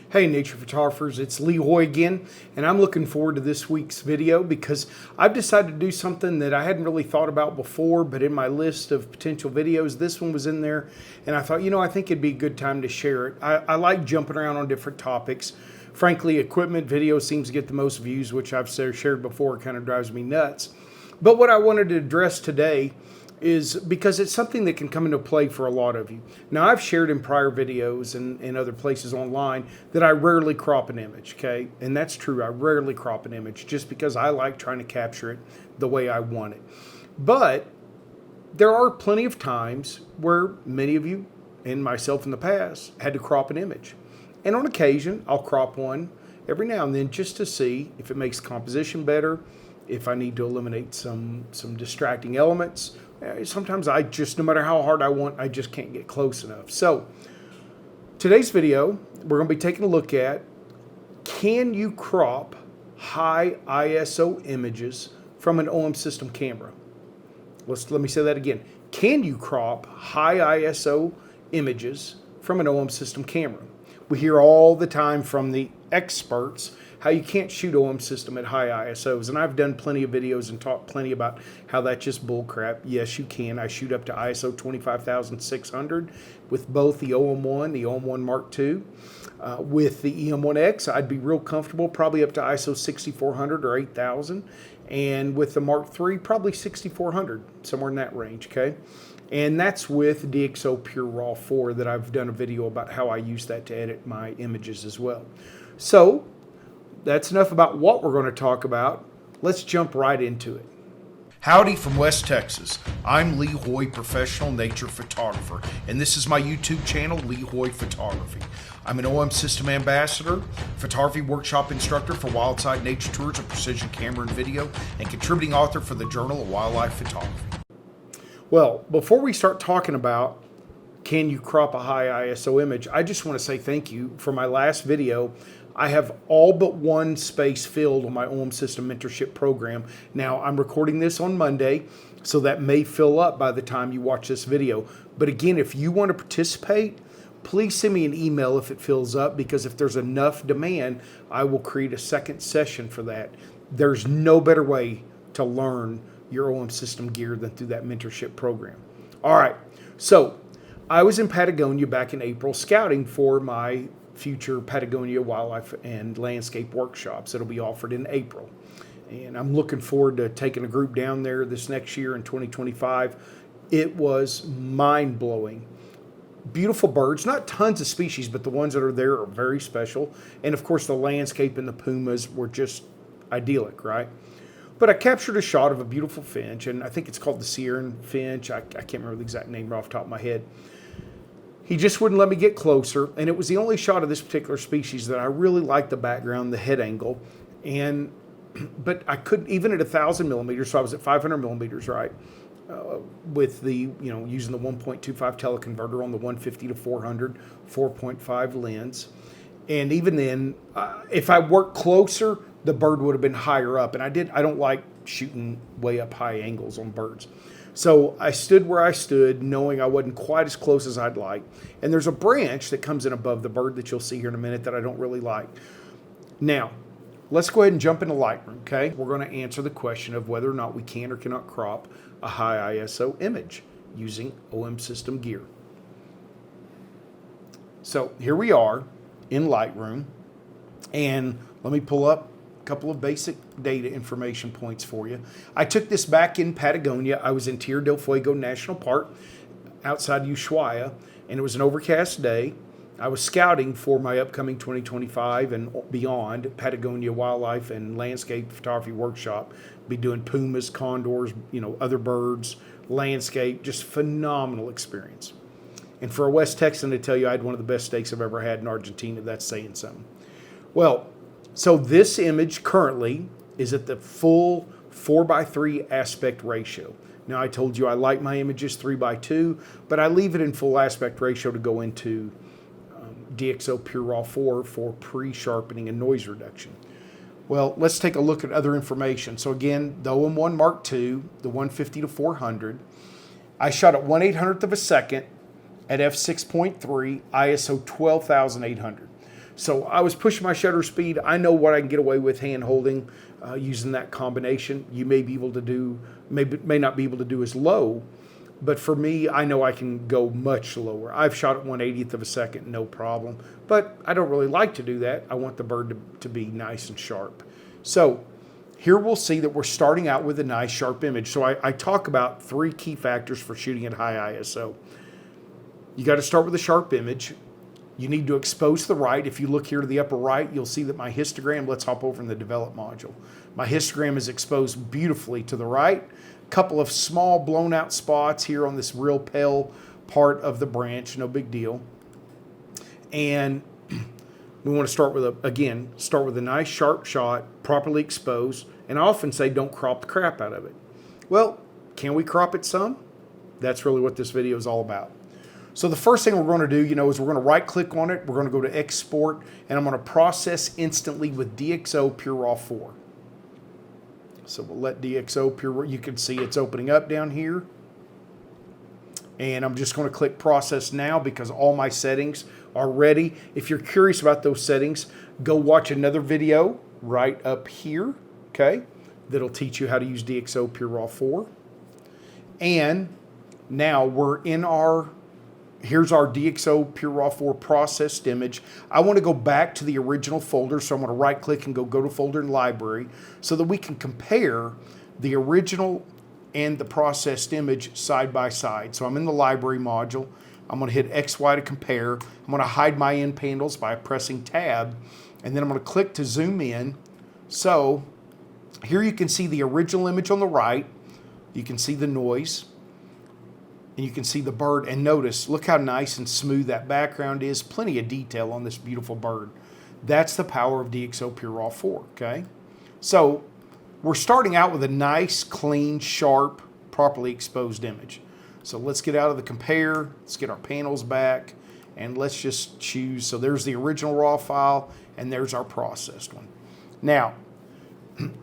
Hey nature photographers, it's Lee Hoy again, and I'm looking forward to this week's video because I've decided to do something that I hadn't really thought about before, but in my list of potential videos, this one was in there, and I thought, I think it'd be a good time to share it. I like jumping around on different topics. Frankly, equipment video seems to get the most views, which I've shared before. It kind of drives me nuts. But what I wanted to address today is because it's something that can come into play for a lot of you. Now, I've shared in prior videos and other places online that I rarely crop an image, okay? And that's true. I rarely crop an image just because I like trying to capture it the way I want it. But there are plenty of times where many of you and myself in the past had to crop an image. And on occasion, I'll crop one every now and then just to see if it makes composition better, if I need to eliminate some distracting elements. Sometimes I just, no matter how hard I want, I just can't get close enough. So today's video, we're going to be taking a look at, can you crop high ISO images from an OM system camera? Let me say that again. Can you crop high ISO images from an OM system camera? We hear all the time from the experts how you can't shoot OM system at high ISOs. And I've done plenty of videos and talked plenty about how that's just bullcrap. Yes, you can. I shoot up to ISO 25,600 with both the OM-1, the OM-1 Mark II. With the EM-1X, I'd be real comfortable, probably up to ISO 6400 or 8000. And with the Mark III, probably 6400, somewhere in that range, okay? And that's with DxO Pure Raw 4 that I've done a video about how I use that to edit my images as well. So that's enough about what we're going to talk about. Let's jump right into it. Howdy from West Texas. I'm Lee Hoy, professional nature photographer, and this is my YouTube channel, Lee Hoy Photography. I'm an OM system ambassador, photography workshop instructor for Wildside Nature Tours of Precision Camera and Video, and contributing author for the Journal of Wildlife Photography. Well, before we start talking about can you crop a high ISO image, I just want to say thank you for my last video. I have all but one space filled on my OM System Mentorship Program. Now, I'm recording this on Monday, so that may fill up by the time you watch this video. But again, if you want to participate, please send me an email if it fills up, because if there's enough demand, I will create a second session for that. There's no better way to learn your OM system gear than through that mentorship program. All right, so I was in Patagonia back in April scouting for my future Patagonia wildlife and landscape workshops that'll be offered in April. And I'm looking forward to taking a group down there this next year in 2025. It was mind-blowing. Beautiful birds, not tons of species, but the ones that are there are very special. And of course, the landscape and the pumas were just idyllic, right? But I captured a shot of a beautiful finch, and I think it's called the Sierra finch. I can't remember the exact name right off the top of my head. He just wouldn't let me get closer, and it was the only shot of this particular species that I really liked the background, the head angle, but I couldn't, even at 1,000 millimeters, so I was at 500 millimeters, right, with the, using the 1.25 teleconverter on the 150 to 400, 4.5 lens. And even then, if I worked closer, the bird would have been higher up, and I don't like shooting way up high angles on birds. So I stood where I stood, knowing I wasn't quite as close as I'd like. And there's a branch that comes in above the bird that you'll see here in a minute that I don't really like. Now, let's go ahead and jump into Lightroom, okay? We're going to answer the question of whether or not we can or cannot crop a high ISO image using OM system gear. So here we are in Lightroom, and let me pull up couple of basic data information points for you. I took this back in Patagonia. I was in Tierra del Fuego National Park outside Ushuaia, and it was an overcast day. I was scouting for my upcoming 2025 and beyond Patagonia Wildlife and Landscape Photography Workshop. Be doing pumas, condors, other birds, landscape, just phenomenal experience. And for a West Texan to tell you I had one of the best steaks I've ever had in Argentina, that's saying something. Well, so this image currently is at the full 4:3 aspect ratio. Now, I told you I like my images 3:2, but I leave it in full aspect ratio to go into DxO Pure Raw 4 for pre-sharpening and noise reduction. Well, let's take a look at other information. So again, the OM-1 Mark II, the 150 to 400. I shot at 1/800th of a second at f6.3, ISO 12,800. So I was pushing my shutter speed. I know what I can get away with hand holding using that combination. You may be able to do, may not be able to do as low, but for me, I know I can go much lower. I've shot at 1/80th of a second, no problem. But I don't really like to do that. I want the bird to be nice and sharp. So here we'll see that we're starting out with a nice sharp image. So I talk about 3 key factors for shooting at high ISO. You got to start with a sharp image. You need to expose to the right. If you look here to the upper right, you'll see that my histogram, let's hop over in the develop module. My histogram is exposed beautifully to the right. A couple of small blown out spots here on this real pale part of the branch, no big deal. And we want to start with a nice sharp shot, properly exposed. And I often say don't crop the crap out of it. Well, can we crop it some? That's really what this video is all about. So the first thing we're going to do, is we're going to right click on it. We're going to go to export, and I'm going to process instantly with DxO Pure Raw 4. So we'll let DxO Pure Raw, you can see it's opening up down here. And I'm just going to click process now because all my settings are ready. If you're curious about those settings, go watch another video right up here, okay? That'll teach you how to use DxO Pure Raw 4. And now we're in here's our DxO Pure Raw 4 processed image. I want to go back to the original folder, so I'm going to right click and go to folder and library so that we can compare the original and the processed image side by side. So I'm in the library module. I'm going to hit XY to compare. I'm going to hide my end panels by pressing tab, and then I'm going to click to zoom in. So here you can see the original image on the right. You can see the noise. And you can see the bird, and notice, look how nice and smooth that background is. Plenty of detail on this beautiful bird. That's the power of DxO Pure Raw 4, okay? So we're starting out with a nice, clean, sharp, properly exposed image. So let's get out of the compare, let's get our panels back, and let's just choose. So there's the original raw file, and there's our processed one. Now,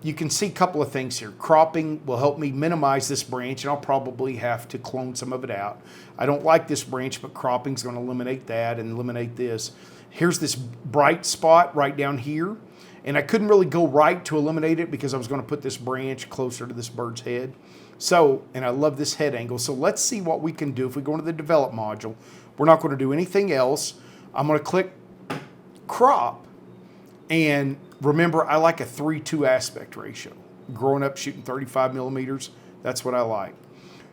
you can see a couple of things here. Cropping will help me minimize this branch, and I'll probably have to clone some of it out. I don't like this branch, but cropping is going to eliminate that and eliminate this. Here's this bright spot right down here, and I couldn't really go right to eliminate it because I was going to put this branch closer to this bird's head. So, and I love this head angle. So let's see what we can do if we go into the develop module. We're not going to do anything else. I'm going to click crop, and remember, I like a 3:2 aspect ratio. Growing up shooting 35 millimeters, that's what I like.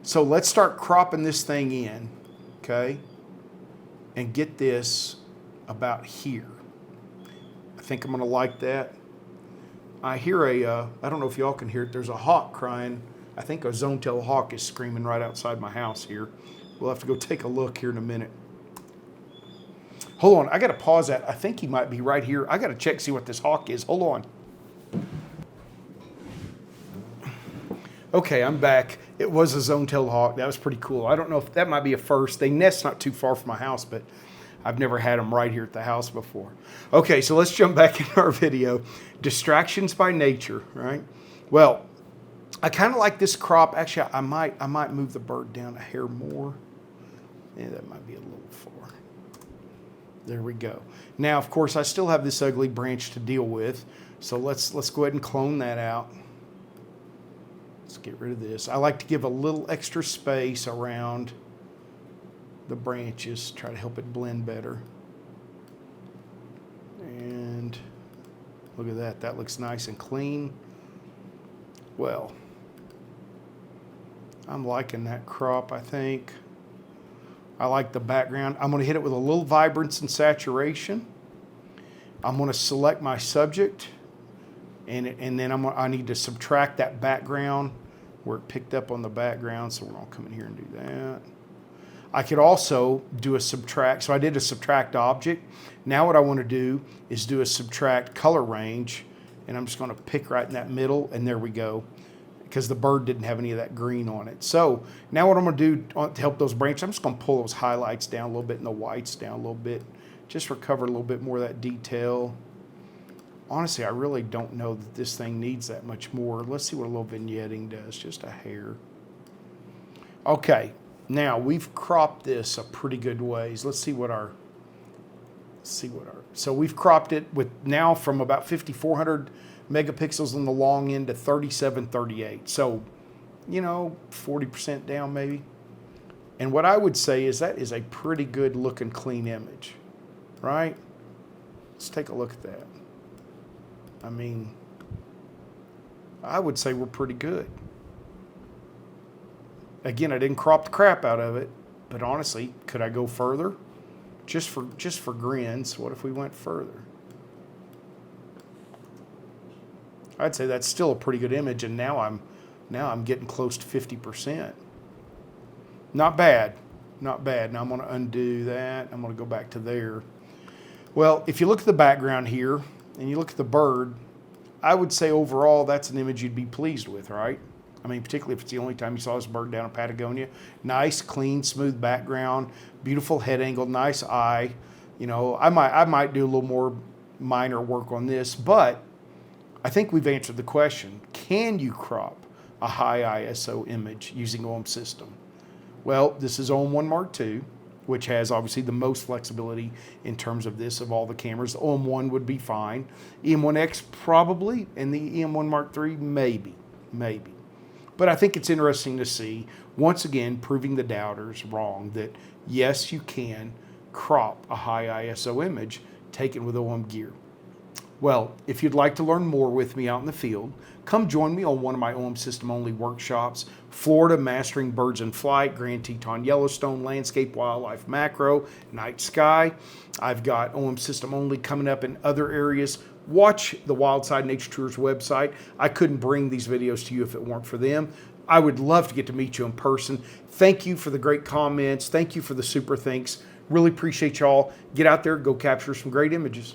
So let's start cropping this thing in, okay? And get this about here. I think I'm gonna like that. I hear I don't know if y'all can hear it, there's a hawk crying. I think a zone-tailed hawk is screaming right outside my house here. We'll have to go take a look here in a minute. Hold on, I gotta pause that. I think he might be right here. I gotta check, see what this hawk is. Hold on. Okay, I'm back. It was a zone-tailed hawk. That was pretty cool. I don't know if that might be a first. They nest not too far from my house, but I've never had them right here at the house before. Okay, so let's jump back into our video. Distractions by nature, right? Well, I kind of like this crop. Actually, I might move the bird down a hair more. Yeah, that might be a little far. There we go. Now, of course, I still have this ugly branch to deal with, so let's go ahead and clone that out. Let's get rid of this. I like to give a little extra space around the branches, try to help it blend better. And look at that. That looks nice and clean. Well, I'm liking that crop, I think. I like the background. I'm going to hit it with a little vibrance and saturation. I'm going to select my subject, and then I need to subtract that background where it picked up on the background, so we're going to come in here and do that. I could also do a subtract. So I did a subtract object. Now what I want to do is do a subtract color range, and I'm just going to pick right in that middle, and there we go, because the bird didn't have any of that green on it. So now what I'm going to do to help those branches, I'm just going to pull those highlights down a little bit and the whites down a little bit, just recover a little bit more of that detail. Honestly, I really don't know that this thing needs that much more. Let's see what a little vignetting does, just a hair. Okay, now we've cropped this a pretty good ways. Let's see what our Let's see what our, so we've cropped it with now from about 5,400 megapixels on the long end to 3738. So, you know, 40% down maybe. And what I would say is that is a pretty good looking clean image, right? Let's take a look at that. I mean, I would say we're pretty good. Again, I didn't crop the crap out of it, but honestly, could I go further? Just for grins, what if we went further? I'd say that's still a pretty good image, and now I'm getting close to 50%. Not bad, not bad. Now I'm going to undo that. I'm going to go back to there. Well, if you look at the background here and you look at the bird, I would say overall that's an image you'd be pleased with, right? I mean, particularly if it's the only time you saw this bird down in Patagonia. Nice, clean, smooth background, beautiful head angle, nice eye. You know, I might do a little more minor work on this, but I think we've answered the question. Can you crop a high ISO image using OM system? Well, this is Om-1 Mark II, which has obviously the most flexibility in terms of this of all the cameras. The Om-1 would be fine. EM1X probably, and the EM1 Mark III maybe. But I think it's interesting to see, once again, proving the doubters wrong that yes, you can crop a high ISO image taken with OM gear. Well, if you'd like to learn more with me out in the field, come join me on one of my OM system only workshops, Florida Mastering Birds in Flight, Grand Teton Yellowstone, Landscape Wildlife Macro, Night Sky. I've got OM system only coming up in other areas. Watch the Wildside Nature Tours website. I couldn't bring these videos to you if it weren't for them. I would love to get to meet you in person. Thank you for the great comments. Thank you for the super thanks. Really appreciate y'all. Get out there, go capture some great images.